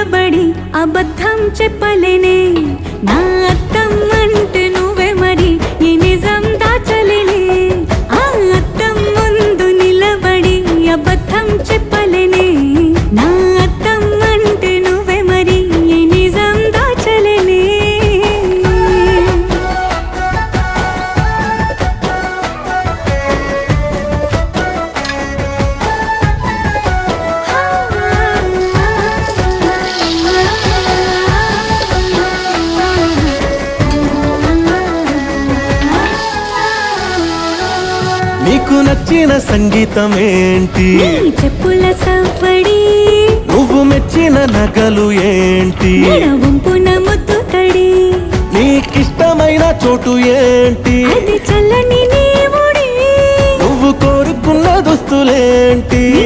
నిలబడి అబద్ధం చెప్పలేనే నా అద్దం అంటే నువ్వే మరి ఈ నిజం దాచలేనే ఆ అద్దం ముందు నిలబడి అబద్ధం చెప్పలేనే నా అద్దం అంటే నువ్వే మరి ఈ నిజం దాచలేనే నీకు నచ్చిన సంగీతం ఏంటి నీ చెప్పుల సవ్వడి నువ్వు మెచ్చిన నగలు ఏంటి వంపున ముద్దు తడి నీకిష్టమైన చోటు ఏంటి అది చల్లని నీ ఒడి నువ్వు కోరుకున్న దుస్తులేంటి నీ